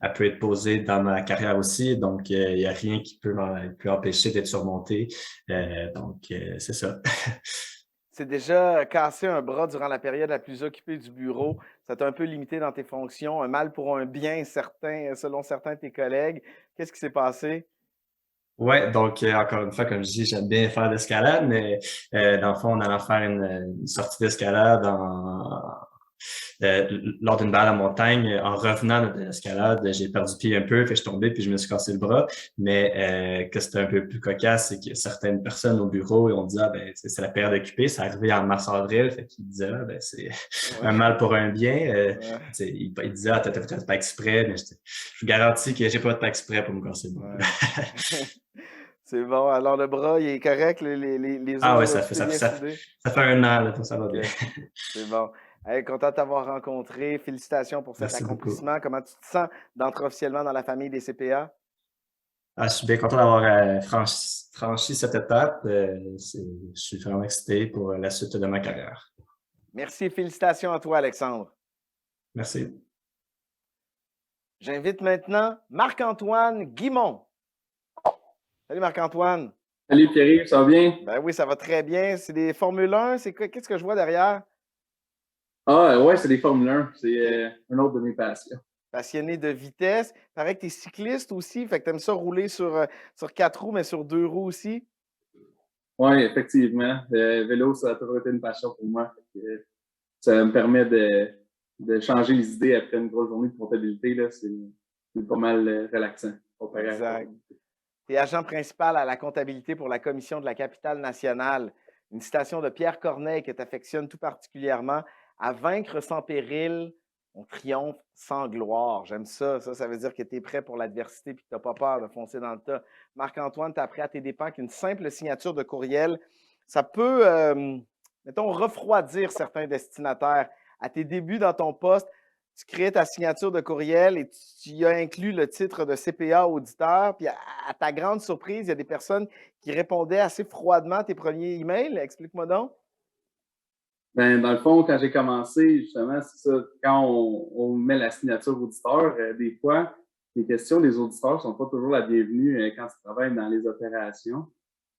elle peut être posée dans ma carrière aussi. Donc, il n'y a rien qui peut empêcher d'être surmonté. C'est ça. C'est déjà cassé un bras durant la période la plus occupée du bureau. Ça t'a un peu limité dans tes fonctions. Un mal pour un bien certain, selon certains de tes collègues. Qu'est-ce qui s'est passé? Ouais, donc encore une fois, comme je dis, j'aime bien faire de l'escalade, mais dans le fond, on allait faire une sortie d'escalade lors d'une balade en montagne. En revenant de l'escalade, j'ai perdu pied un peu, fait je suis tombé puis je me suis cassé le bras. Mais que c'était un peu plus cocasse, c'est que certaines personnes au bureau ont dit c'est la période occupée, c'est arrivé en mars-avril, fait qu'ils disaient c'est un mal pour un bien. Ils disaient t'as peut-être pas exprès, mais je vous garantis que j'ai pas fait exprès pour me casser le bras. C'est bon. Alors, le bras, il est correct? Les ah oui, ça fait 1 an, là, ça va bien. C'est bon. Hey, content de t'avoir rencontré. Félicitations pour cet accomplissement. Beaucoup. Comment tu te sens d'entrer officiellement dans la famille des CPA? Je suis bien content d'avoir franchi cette étape. Je suis vraiment excité pour la suite de ma carrière. Merci et félicitations à toi, Alexandre. Merci. J'invite maintenant Marc-Antoine Guimond. Salut Marc-Antoine. Salut Pierre, ça va bien? Ben oui, ça va très bien. C'est des Formule 1. Qu'est-ce que je vois derrière? Ah ouais, c'est des Formule 1. C'est un autre de mes passions. Passionné de vitesse. Il paraît que tu es cycliste aussi. Fait que tu aimes ça rouler sur 4 roues, mais sur 2 roues aussi? Oui, effectivement. Le vélo, ça a toujours été une passion pour moi. Ça me permet de changer les idées après une grosse journée de comptabilité. C'est pas mal relaxant. Exact. Tu es agent principal à la comptabilité pour la Commission de la capitale nationale. Une citation de Pierre Corneille que tu affectionnes tout particulièrement. À vaincre sans péril, on triomphe sans gloire. J'aime ça. Ça veut dire que tu es prêt pour l'adversité et que tu n'as pas peur de foncer dans le tas. Marc-Antoine, tu as appris à tes dépens qu'une simple signature de courriel, ça peut, mettons, refroidir certains destinataires. À tes débuts dans ton poste, tu créais ta signature de courriel et tu y as inclus le titre de CPA auditeur. Puis à ta grande surprise, il y a des personnes qui répondaient assez froidement à tes premiers emails. Explique-moi donc. Ben, dans le fond, quand j'ai commencé, justement, c'est ça, quand on met la signature auditeur, des fois, les questions des auditeurs sont pas toujours la bienvenue quand tu travailles dans les opérations.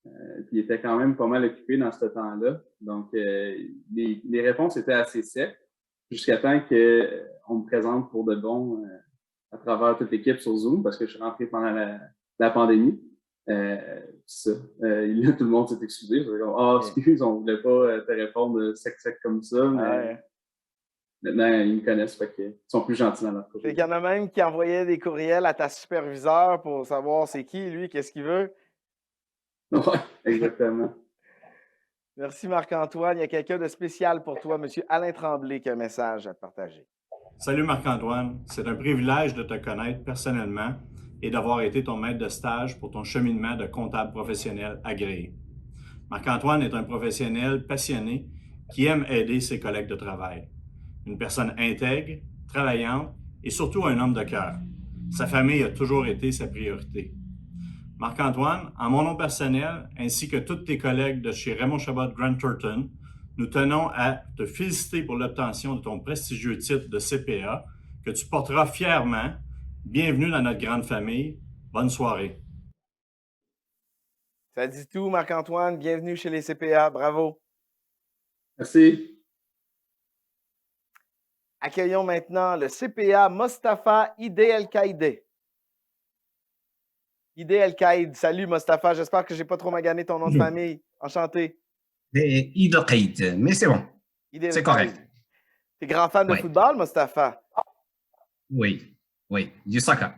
Puis ils étaient quand même pas mal occupés dans ce temps-là. Donc, les réponses étaient assez secs jusqu'à temps qu'on me présente pour de bon à travers toute l'équipe sur Zoom parce que je suis rentré pendant la pandémie. Ça. Là, tout le monde s'est excusé. Excuse, on voulait pas te répondre sec comme ça, mais maintenant, ils me connaissent, fait qu'ils sont plus gentils dans leur côté. Il y en a même qui envoyaient des courriels à ta superviseure pour savoir c'est qui, lui, qu'est-ce qu'il veut. Oui, exactement. Merci Marc-Antoine. Il y a quelqu'un de spécial pour toi, M. Alain Tremblay, qui a un message à te partager. Salut Marc-Antoine, c'est un privilège de te connaître personnellement et d'avoir été ton maître de stage pour ton cheminement de comptable professionnel agréé. Marc-Antoine est un professionnel passionné qui aime aider ses collègues de travail. Une personne intègre, travaillante et surtout un homme de cœur. Sa famille a toujours été sa priorité. Marc-Antoine, en mon nom personnel, ainsi que tous tes collègues de chez Raymond Chabot Grant Thornton, nous tenons à te féliciter pour l'obtention de ton prestigieux titre de CPA que tu porteras fièrement. Bienvenue dans notre grande famille. Bonne soirée. Ça dit tout, Marc-Antoine. Bienvenue chez les CPA. Bravo. Merci. Accueillons maintenant le CPA Mostafa Ide El-Kaïdé. Ide El-Kaïd. Salut, Mostafa. J'espère que je n'ai pas trop magané ton nom de famille. Enchanté. Ide El-Kaïd, mais c'est bon. C'est correct. Tu es grand fan de football, Mostafa? Oui, du soccer.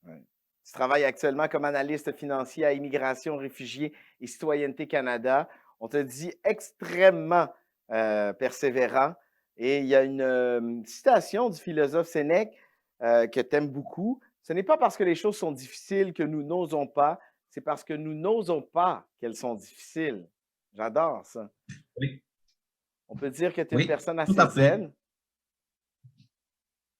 Tu travailles actuellement comme analyste financier à Immigration, Réfugiés et Citoyenneté Canada. On te dit extrêmement persévérant. Et il y a une citation du philosophe Sénèque que tu aimes beaucoup. Ce n'est pas parce que les choses sont difficiles que nous n'osons pas, c'est parce que nous n'osons pas qu'elles sont difficiles. J'adore ça. Oui. On peut dire que tu es une personne assez tout à fait. zen.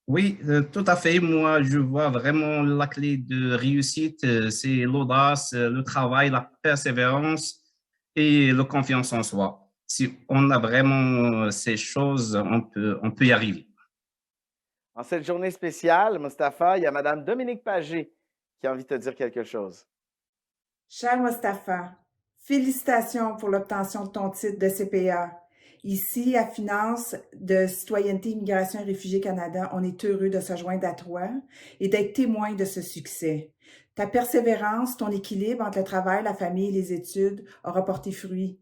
Oui, tout à fait. Moi, je vois vraiment la clé de réussite, c'est l'audace, le travail, la persévérance et la confiance en soi. Si on a vraiment ces choses, on peut y arriver. En cette journée spéciale, Mostafa, il y a Mme Dominique Pagé qui a envie de te dire quelque chose. Cher Mostafa, félicitations pour l'obtention de ton titre de CPA. Ici, à Finance de Citoyenneté, Immigration et Réfugiés Canada, on est heureux de se joindre à toi et d'être témoin de ce succès. Ta persévérance, ton équilibre entre le travail, la famille et les études aura porté fruit.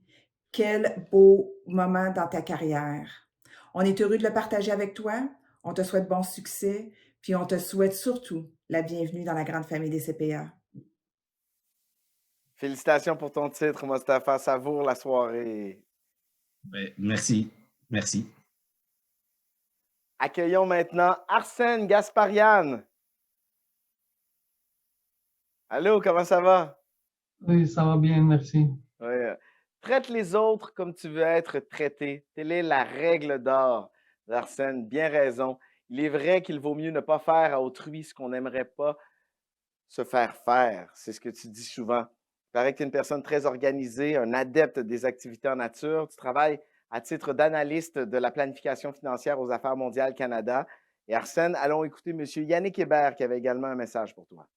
Quel beau moment dans ta carrière. On est heureux de le partager avec toi. On te souhaite bon succès, puis on te souhaite surtout la bienvenue dans la grande famille des CPA. Félicitations pour ton titre, Mostafa. Savoure la soirée. Merci. Merci. Accueillons maintenant Arsène Gasparian. Allô, comment ça va? Oui, ça va bien, merci. Oui. Traite les autres comme tu veux être traité. Telle est la règle d'or d'Arsène. Bien raison. Il est vrai qu'il vaut mieux ne pas faire à autrui ce qu'on n'aimerait pas se faire faire. C'est ce que tu dis souvent. Il paraît que tu es une personne très organisée, un adepte des activités en nature. Tu travailles à titre d'analyste de la planification financière aux Affaires mondiales Canada. Et Arsène, allons écouter M. Yannick Hébert qui avait également un message pour toi.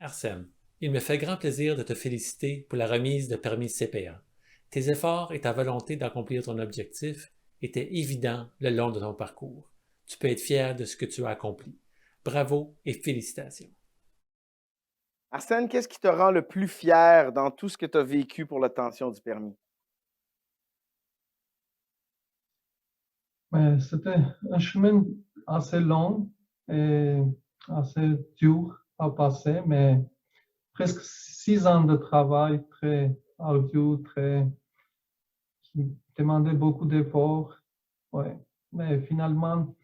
Arsène, il me fait grand plaisir de te féliciter pour la remise de permis CPA. Tes efforts et ta volonté d'accomplir ton objectif étaient évidents le long de ton parcours. Tu peux être fier de ce que tu as accompli. Bravo et félicitations. Arsène, qu'est-ce qui te rend le plus fier dans tout ce que tu as vécu pour l'obtention du permis? C'était un chemin assez long et assez dur à passer, mais presque 6 ans de travail très ardu, qui demandait beaucoup d'efforts. Ouais. Mais finalement,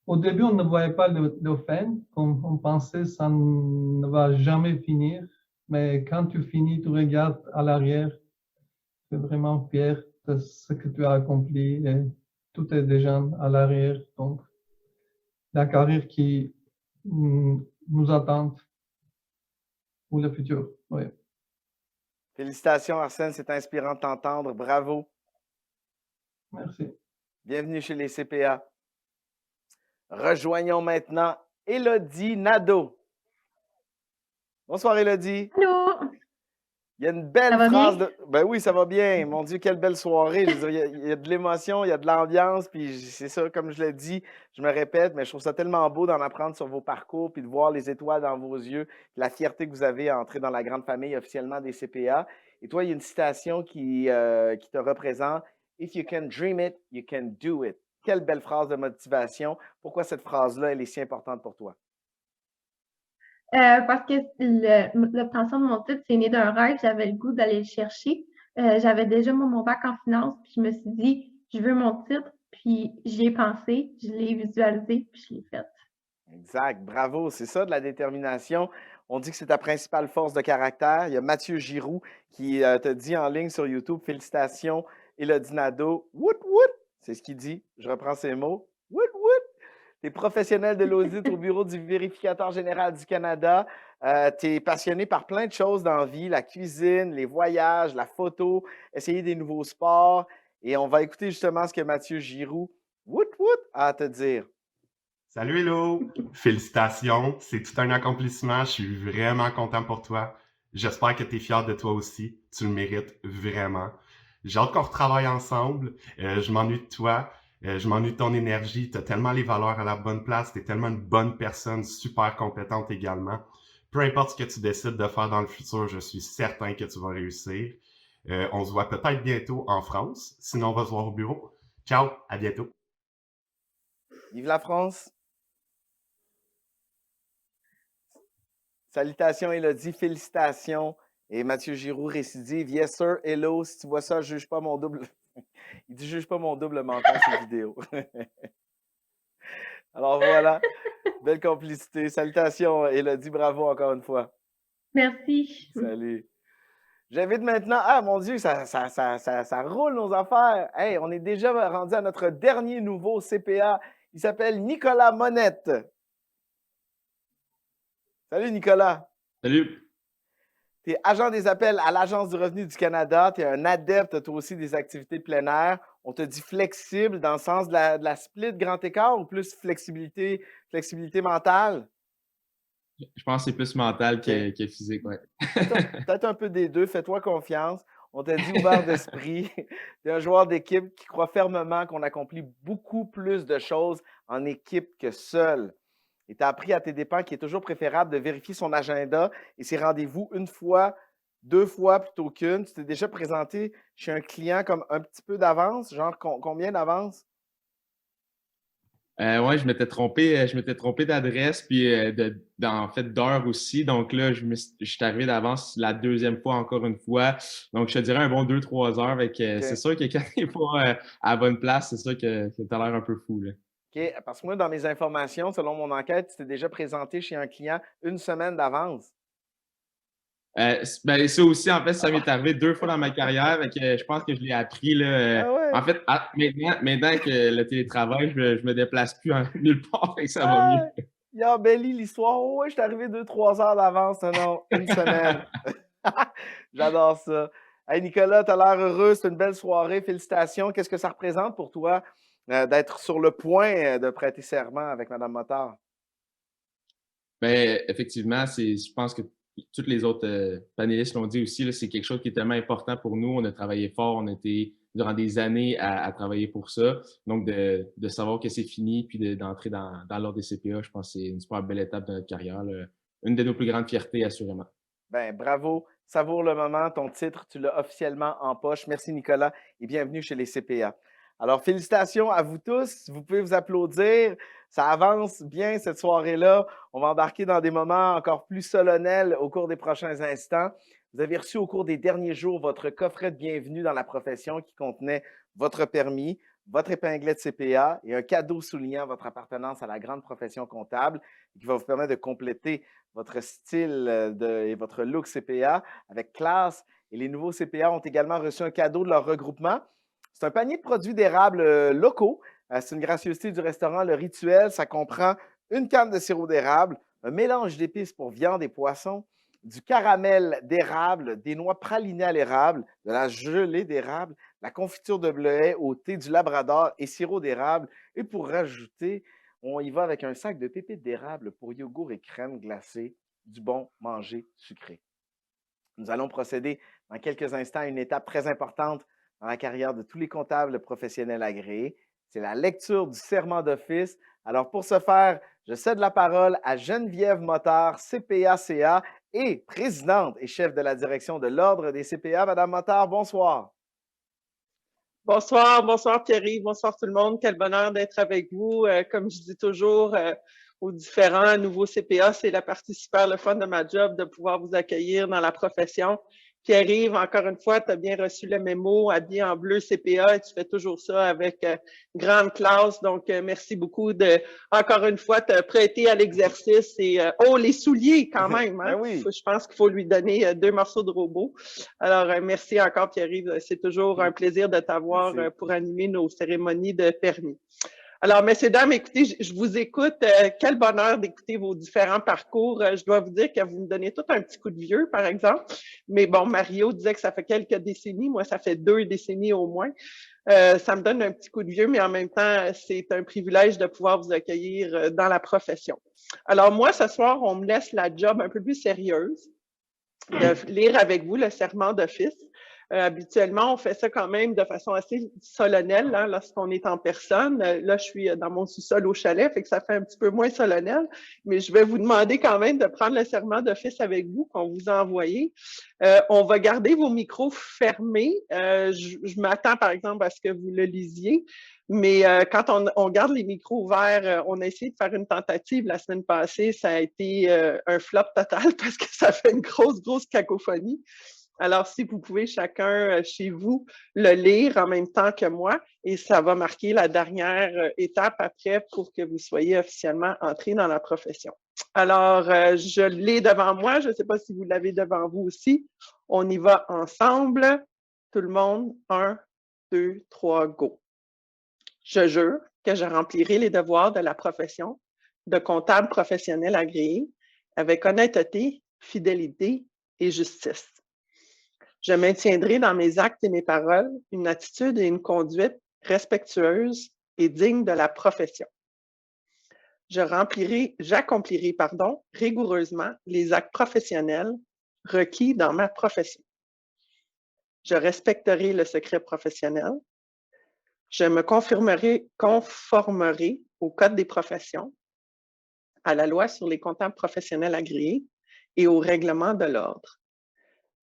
au début, on ne voyait pas le fin, on pensait que ça ne va jamais finir. Mais quand tu finis, tu regardes à l'arrière, tu es vraiment fier de ce que tu as accompli et tout est déjà à l'arrière. Donc, la carrière qui nous attend pour le futur. Oui. Félicitations, Arsène, c'est inspirant de t'entendre. Bravo. Merci. Bienvenue chez les CPA. Rejoignons maintenant Élodie Nadeau. Bonsoir, Élodie. Allô? Il y a une belle Ça va phrase bien? de. Ben oui, ça va bien. Mon Dieu, quelle belle soirée. Je veux dire, il y a de l'émotion, il y a de l'ambiance, puis c'est ça, comme je l'ai dit, je me répète, mais je trouve ça tellement beau d'en apprendre sur vos parcours, puis de voir les étoiles dans vos yeux, la fierté que vous avez à entrer dans la grande famille officiellement des CPA. Et toi, il y a une citation qui te représente. If you can dream it, you can do it. Quelle belle phrase de motivation. Pourquoi cette phrase-là, elle est si importante pour toi? Parce que l'obtention de mon titre, c'est né d'un rêve. J'avais le goût d'aller le chercher. J'avais déjà mon bac en finance, puis je me suis dit, je veux mon titre, puis j'y ai pensé, je l'ai visualisé, puis je l'ai fait. Exact. Bravo. C'est ça, de la détermination. On dit que c'est ta principale force de caractère. Il y a Mathieu Giroux qui te dit en ligne sur YouTube, félicitations, Élodie Nadeau. Wout, wout. C'est ce qu'il dit. Je reprends ses mots. Wout, wout. Tu es professionnel de l'audit au bureau du vérificateur général du Canada. Tu es passionné par plein de choses dans la vie, la cuisine, les voyages, la photo, essayer des nouveaux sports. Et on va écouter justement ce que Mathieu Giroux, wout, wout, a à te dire. Salut Hello! Félicitations, c'est tout un accomplissement. Je suis vraiment content pour toi. J'espère que tu es fier de toi aussi. Tu le mérites vraiment. J'ai hâte qu'on retravaille ensemble. Je m'ennuie de toi. Je m'ennuie de ton énergie. Tu as tellement les valeurs à la bonne place. Tu es tellement une bonne personne, super compétente également. Peu importe ce que tu décides de faire dans le futur, je suis certain que tu vas réussir. On se voit peut-être bientôt en France. Sinon, on va se voir au bureau. Ciao, à bientôt. Vive la France! Salutations, Élodie, félicitations. Et Mathieu Giroux, récidive. Yes, sir, hello. Si tu vois ça, je juge pas mon double. Il dit juge pas mon double menton sur vidéo. Alors voilà, belle complicité. Salutations, Élodie, bravo encore une fois. Merci. Salut. J'invite maintenant. Ah mon Dieu, ça roule nos affaires. Hey, on est déjà rendu à notre dernier nouveau CPA. Il s'appelle Nicolas Monette. Salut Nicolas. Salut. Tu es agent des appels à l'Agence du revenu du Canada. Tu es un adepte, toi aussi, des activités de plein air. On te dit flexible dans le sens de la split grand écart ou plus flexibilité mentale? Je pense que c'est plus mental que physique, ouais. Peut-être un peu des deux. Fais-toi confiance. On t'a dit ouvert d'esprit. Tu es un joueur d'équipe qui croit fermement qu'on accomplit beaucoup plus de choses en équipe que seul. Et tu as appris à tes dépens qu'il est toujours préférable de vérifier son agenda et ses rendez-vous une fois, 2 fois plutôt qu'une. Tu t'es déjà présenté chez un client comme un petit peu d'avance? Genre combien d'avance? Ouais, je m'étais trompé d'adresse, puis en fait d'heure aussi. Donc là, je suis arrivé d'avance la 2e fois, encore une fois. Donc, je te dirais un bon 2-3 heures. Avec, c'est sûr que quand tu n'es pas à la bonne place, c'est sûr que tu as l'air un peu fou, là. OK. Parce que moi, dans mes informations, selon mon enquête, tu t'es déjà présenté chez un client 1 semaine d'avance. Ben, ça aussi, en fait, ça m'est arrivé 2 fois dans ma carrière. Je pense que je l'ai appris. Là, ouais. En fait, maintenant que le télétravail, je me déplace plus nulle part et que ça va mieux. Il a embelli l'histoire. Oh, ouais, je suis arrivé 2-3 heures d'avance. Non, 1 semaine. J'adore ça. Hey, Nicolas, tu as l'air heureux. C'est une belle soirée. Félicitations. Qu'est-ce que ça représente pour toi d'être sur le point de prêter serment avec Mme Motard? Ben, effectivement, je pense que tous les autres panélistes l'ont dit aussi, là, c'est quelque chose qui est tellement important pour nous. On a travaillé fort, on a été durant des années à travailler pour ça. Donc, de savoir que c'est fini puis d'entrer dans l'ordre des CPA, je pense que c'est une super belle étape de notre carrière, là. Une de nos plus grandes fiertés, assurément. Ben, bravo. Savoure le moment. Ton titre, tu l'as officiellement en poche. Merci, Nicolas, et bienvenue chez les CPA. Alors, félicitations à vous tous. Vous pouvez vous applaudir. Ça avance bien cette soirée-là. On va embarquer dans des moments encore plus solennels au cours des prochains instants. Vous avez reçu au cours des derniers jours votre coffret de bienvenue dans la profession qui contenait votre permis, votre épinglet de CPA et un cadeau soulignant votre appartenance à la grande profession comptable qui va vous permettre de compléter votre style et votre look CPA avec classe. Et les nouveaux CPA ont également reçu un cadeau de leur regroupement. C'est un panier de produits d'érables locaux. C'est une gracieuseté du restaurant Le Rituel. Ça comprend une canne de sirop d'érable, un mélange d'épices pour viande et poisson, du caramel d'érable, des noix pralinées à l'érable, de la gelée d'érable, la confiture de bleuet au thé du Labrador et sirop d'érable. Et pour rajouter, on y va avec un sac de pépites d'érable pour yogourt et crème glacée, du bon manger sucré. Nous allons procéder dans quelques instants à une étape très importante dans la carrière de tous les comptables professionnels agréés. C'est la lecture du serment d'office. Alors, pour ce faire, je cède la parole à Geneviève Motard, CPA-CA et présidente et chef de la direction de l'Ordre des CPA. Madame Motard, bonsoir. Bonsoir Pierre-Yves, bonsoir tout le monde. Quel bonheur d'être avec vous. Comme je dis toujours aux différents nouveaux CPA, c'est la partie super le fun de ma job de pouvoir vous accueillir dans la profession. Pierre-Yves, encore une fois, tu as bien reçu le mémo, habillé en bleu CPA, et tu fais toujours ça avec grande classe. Donc, merci beaucoup de, encore une fois, te prêter à l'exercice. Et les souliers quand même. Hein? Ben oui. Je pense qu'il faut lui donner 2 morceaux de robot. Alors, merci encore Pierre-Yves. C'est toujours un plaisir de t'avoir pour animer nos cérémonies de permis. Alors, messieurs, dames, écoutez, je vous écoute. Quel bonheur d'écouter vos différents parcours. Je dois vous dire que vous me donnez tout un petit coup de vieux, par exemple. Mais bon, Mario disait que ça fait quelques décennies. Moi, ça fait 2 décennies au moins. Ça me donne un petit coup de vieux, mais en même temps, c'est un privilège de pouvoir vous accueillir dans la profession. Alors, moi, ce soir, on me laisse la job un peu plus sérieuse de lire avec vous le serment d'office. Habituellement, on fait ça quand même de façon assez solennelle hein, lorsqu'on est en personne. Là, je suis dans mon sous-sol au chalet, fait que ça fait un petit peu moins solennel, mais je vais vous demander quand même de prendre le serment d'office avec vous qu'on vous a envoyé. On va garder vos micros fermés. Je m'attends, par exemple, à ce que vous le lisiez. Mais quand on garde les micros ouverts, on a essayé de faire une tentative la semaine passée. Ça a été un flop total parce que ça fait une grosse cacophonie. Alors, si vous pouvez chacun chez vous le lire en même temps que moi, et ça va marquer la dernière étape après pour que vous soyez officiellement entré dans la profession. Alors, je l'ai devant moi. Je ne sais pas si vous l'avez devant vous aussi. On y va ensemble. Tout le monde. 1, 2, 3, go. Je jure que je remplirai les devoirs de la profession de comptable professionnel agréé avec honnêteté, fidélité et justice. Je maintiendrai dans mes actes et mes paroles une attitude et une conduite respectueuses et dignes de la profession. J'accomplirai rigoureusement les actes professionnels requis dans ma profession. Je respecterai le secret professionnel. Je me conformerai au Code des professions, à la loi sur les comptables professionnels agréés et au règlement de l'ordre.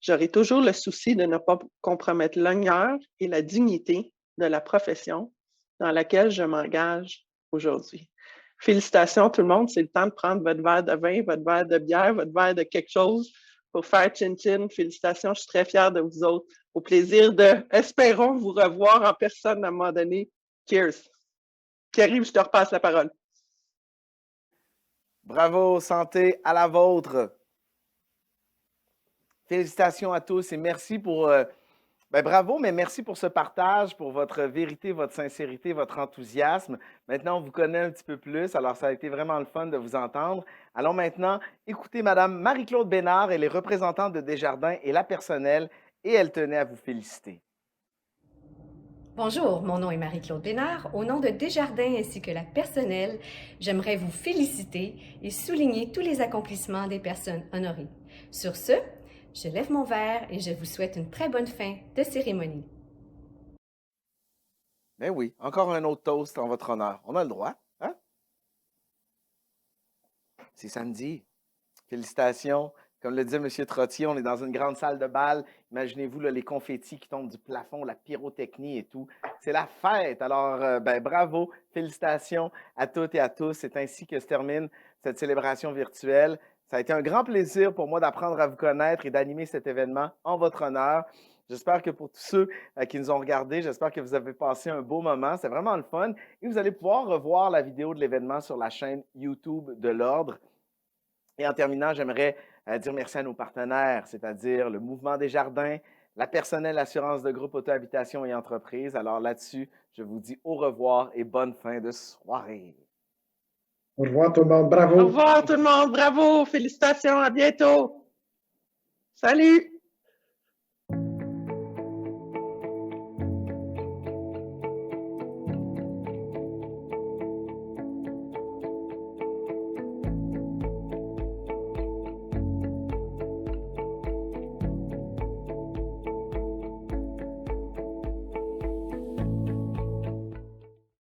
J'aurai toujours le souci de ne pas compromettre l'honneur et la dignité de la profession dans laquelle je m'engage aujourd'hui. Félicitations tout le monde, c'est le temps de prendre votre verre de vin, votre verre de bière, votre verre de quelque chose pour faire chin-chin. Félicitations, je suis très fière de vous autres. Au plaisir de, espérons, vous revoir en personne à un moment donné. Cheers. Pierre-Yves, je te repasse la parole. Bravo, santé à la vôtre. Félicitations à tous et merci pour, bravo, mais merci pour ce partage, pour votre vérité, votre sincérité, votre enthousiasme. Maintenant, on vous connaît un petit peu plus, alors ça a été vraiment le fun de vous entendre. Allons maintenant écouter Mme Marie-Claude Bénard, elle est représentante de Desjardins et la personnelle, et elle tenait à vous féliciter. Bonjour, mon nom est Marie-Claude Bénard. Au nom de Desjardins ainsi que la personnelle, j'aimerais vous féliciter et souligner tous les accomplissements des personnes honorées. Sur ce, je lève mon verre et je vous souhaite une très bonne fin de cérémonie. Ben oui, encore un autre toast en votre honneur. On a le droit, hein? C'est samedi. Félicitations. Comme le disait M. Trottier, on est dans une grande salle de bal. Imaginez-vous là, les confettis qui tombent du plafond, la pyrotechnie et tout. C'est la fête. Alors, bravo. Félicitations à toutes et à tous. C'est ainsi que se termine cette célébration virtuelle. Ça a été un grand plaisir pour moi d'apprendre à vous connaître et d'animer cet événement en votre honneur. J'espère que pour tous ceux qui nous ont regardés, j'espère que vous avez passé un beau moment. C'est vraiment le fun. Et vous allez pouvoir revoir la vidéo de l'événement sur la chaîne YouTube de l'Ordre. Et en terminant, j'aimerais dire merci à nos partenaires, c'est-à-dire le Mouvement Desjardins, la personnelle assurance de groupe auto-habitation et entreprise. Alors là-dessus, je vous dis au revoir et bonne fin de soirée. Au revoir tout le monde, bravo. Au revoir tout le monde, bravo, félicitations, à bientôt. Salut.